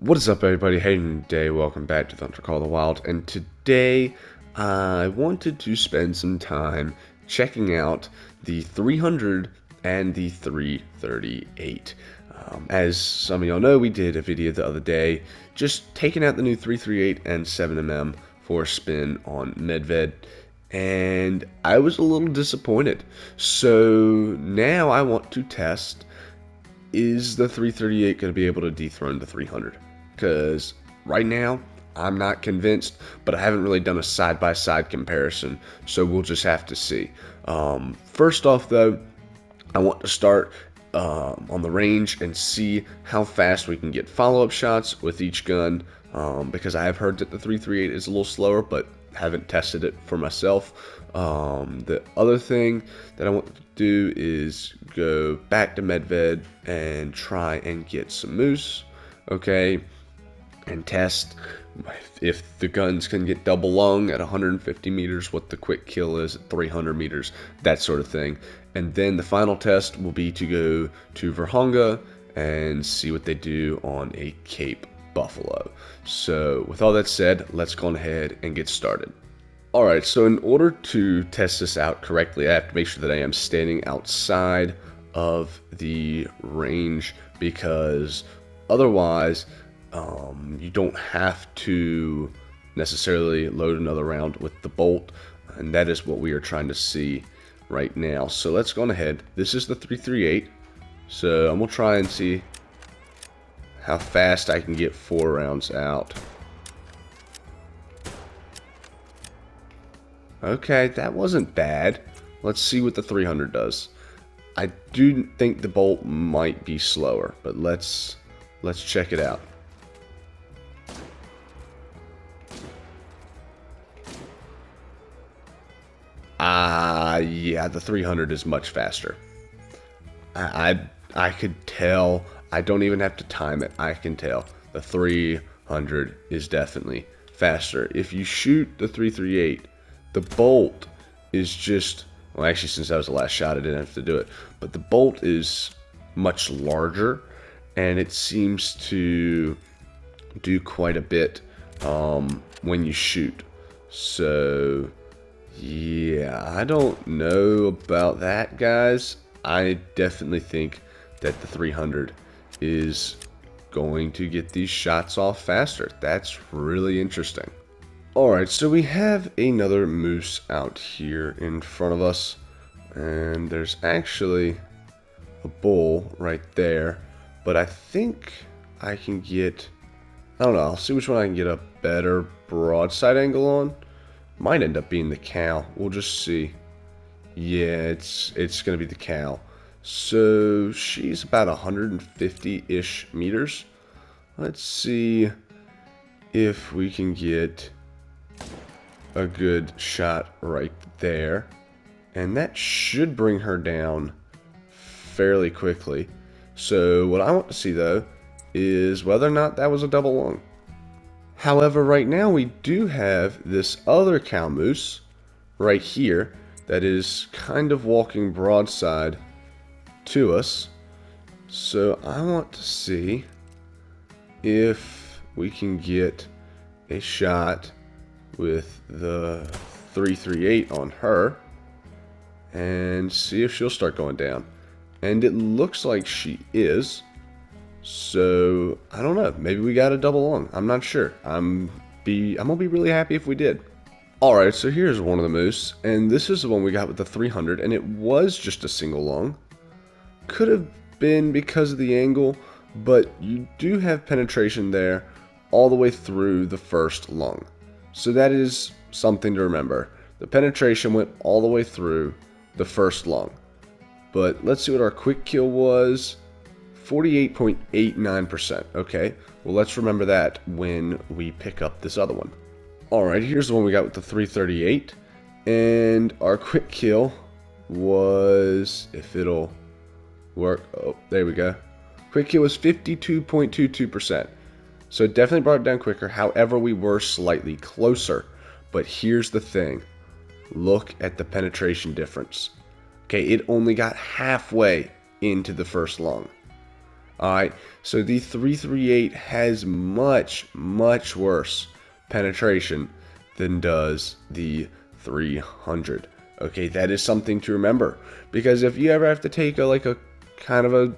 What is up, everybody? Hey, today, welcome back to theHunter Call the Wild. And today, I wanted to spend some time checking out the 300 and the 338. As some of y'all know, we did a video the other day just taking out the new 338 and 7mm for a spin on Medved, and I was a little disappointed. So now I want to test, is the 338 going to be able to dethrone the 300? Because right now, I'm not convinced, but I haven't really done a side-by-side comparison, so we'll just have to see. First off, though, I want to start on the range and see how fast we can get follow-up shots with each gun, because I have heard that the 338 is a little slower, but haven't tested it for myself. The other thing that I want to do is go back to Medved and try and get some moose, okay, and test if the guns can get double lung at 150 meters, what the quick kill is at 300 meters, that sort of thing. And then the final test will be to go to Verhonga and see what they do on a Cape Buffalo. So with all that said, let's go ahead and get started. Alright, so in order to test this out correctly, I have to make sure that I am standing outside of the range, because otherwise you don't have to necessarily load another round with the bolt, and that is what we are trying to see right now. So let's go ahead. This is the 338, so I'm going to try and see how fast I can get 4 rounds out. Okay, that wasn't bad. Let's see what the 300 does. I do think the bolt might be slower, but let's check it out. Yeah, the 300 is much faster. I could tell. I don't even have to time it. I can tell. The 300 is definitely faster. If you shoot the 338, the bolt is just, well, actually, since that was the last shot, I didn't have to do it. But the bolt is much larger, and it seems to do quite a bit when you shoot. So yeah, I don't know about that, guys. I definitely think that the 300 is going to get these shots off faster. That's really interesting. Alright, so we have another moose out here in front of us, and there's actually a bull right there, but I think I can get, I don't know, I'll see which one I can get a better broadside angle on. Might end up being the cow. We'll just see. Yeah, it's going to be the cow. So she's about 150-ish meters. Let's see if we can get a good shot right there. And that should bring her down fairly quickly. So what I want to see, though, is whether or not that was a double lung. However, right now we do have this other cow moose right here that is kind of walking broadside to us. So I want to see if we can get a shot with the 338 on her and see if she'll start going down. And it looks like she is. So I don't know, maybe we got a double lung. I'm not sure. I'm gonna be really happy if we did. Alright, so here's one of the moose, and this is the one we got with the 300, and it was just a single lung. Could have been because of the angle, but you do have penetration there all the way through the first lung. So that is something to remember. The penetration went all the way through the first lung. But let's see what our quick kill was. 48.89%. Okay, well, let's remember that when we pick up this other one. Alright, here's the one we got with the 338. And our quick kill was, if it'll work, oh, there we go. Quick kill was 52.22%. So it definitely brought it down quicker. However, we were slightly closer. But here's the thing. Look at the penetration difference. Okay, it only got halfway into the first lung. Alright, so the 338 has much, much worse penetration than does the 300. Okay, that is something to remember. Because if you ever have to take a kind of a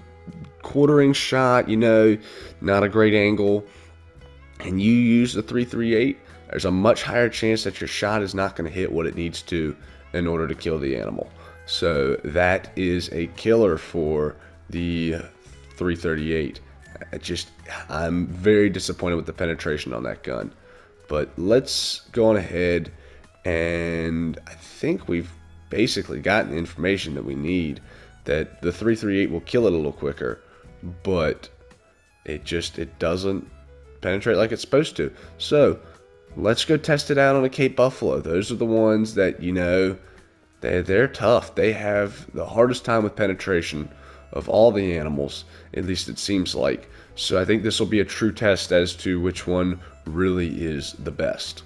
quartering shot, not a great angle, and you use the 338, there's a much higher chance that your shot is not going to hit what it needs to in order to kill the animal. So that is a killer for the 338. I'm very disappointed with the penetration on that gun. But let's go on ahead, and I think we've basically gotten the information that we need, that the 338 will kill it a little quicker, but it doesn't penetrate like it's supposed to. So let's go test it out on a Cape Buffalo. Those are the ones that, they're tough. They have the hardest time with penetration of all the animals, at least it seems like. So I think this will be a true test as to which one really is the best.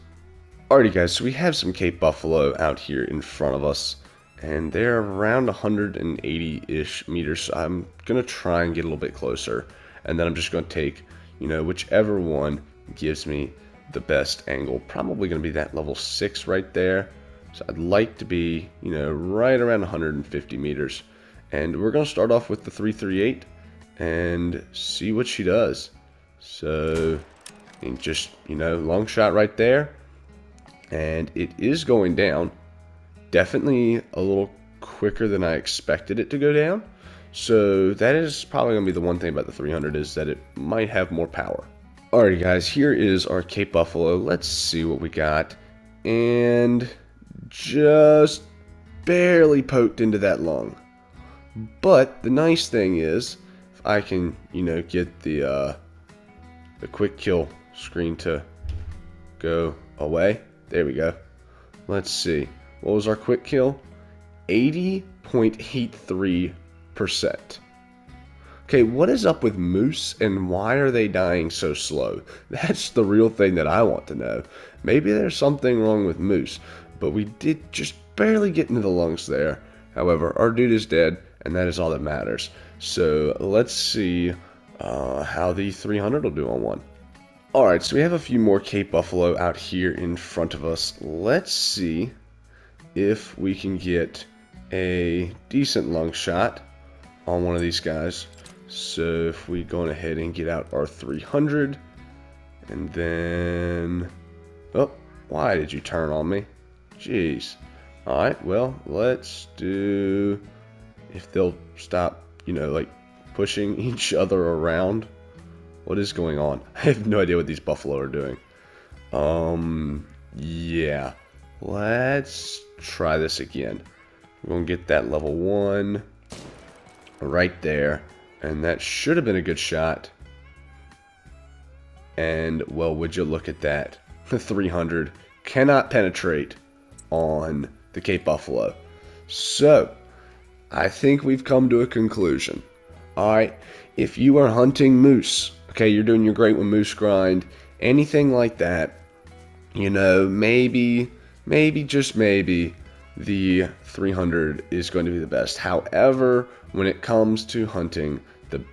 Alrighty guys, so we have some Cape Buffalo out here in front of us, and they're around 180-ish meters. So I'm going to try and get a little bit closer, and then I'm just going to take, whichever one gives me the best angle. Probably going to be that level 6 right there. So I'd like to be, right around 150 meters. And we're going to start off with the 338 and see what she does. So, just, long shot right there. And it is going down. Definitely a little quicker than I expected it to go down. So that is probably going to be the one thing about the 300, is that it might have more power. Alrighty guys, here is our Cape Buffalo. Let's see what we got. And just barely poked into that lung. But the nice thing is, if I can, get the quick kill screen to go away. There we go. Let's see. What was our quick kill? 80.83%. Okay, what is up with moose, and why are they dying so slow? That's the real thing that I want to know. Maybe there's something wrong with moose, but we did just barely get into the lungs there. However, our dude is dead, and that is all that matters. So let's see how the 300 will do on one. Alright, so we have a few more Cape Buffalo out here in front of us. Let's see if we can get a decent lung shot on one of these guys. So if we go ahead and get out our 300, and then, oh, why did you turn on me? Jeez. Alright, well, let's do, if they'll stop, pushing each other around. What is going on? I have no idea what these buffalo are doing. Yeah. Let's try this again. We're going to get that level 1 right there. And that should have been a good shot. And, well, would you look at that. The 300 cannot penetrate on the Cape Buffalo. So, I think we've come to a conclusion. Alright, if you are hunting moose, okay, you're doing your Great One Moose grind, anything like that, maybe, just maybe, the 300 is going to be the best. However, when it comes to hunting the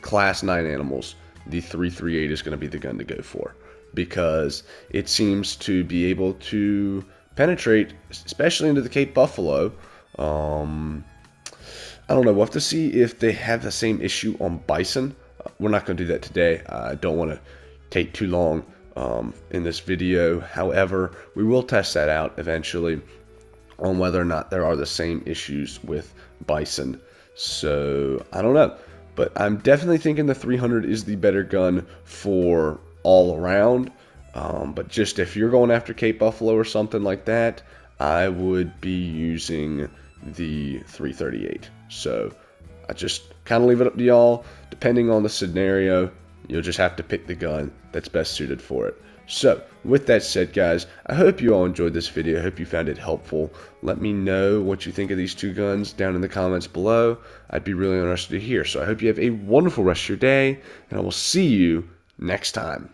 Class 9 animals, the 338 is going to be the gun to go for, because it seems to be able to penetrate, especially into the Cape Buffalo. I don't know. We'll have to see if they have the same issue on bison. We're not going to do that today. I don't want to take too long in this video. However, we will test that out eventually on whether or not there are the same issues with bison. So, I don't know. But I'm definitely thinking the 300 is the better gun for all around. But just if you're going after Cape Buffalo or something like that, I would be using the 338. So I just kind of leave it up to y'all. Depending on the scenario, you'll just have to pick the gun that's best suited for it. So with that said, guys, I hope you all enjoyed this video. I hope you found it helpful. Let me know what you think of these two guns down in the comments below. I'd be really interested to hear. So I hope you have a wonderful rest of your day, and I will see you next time.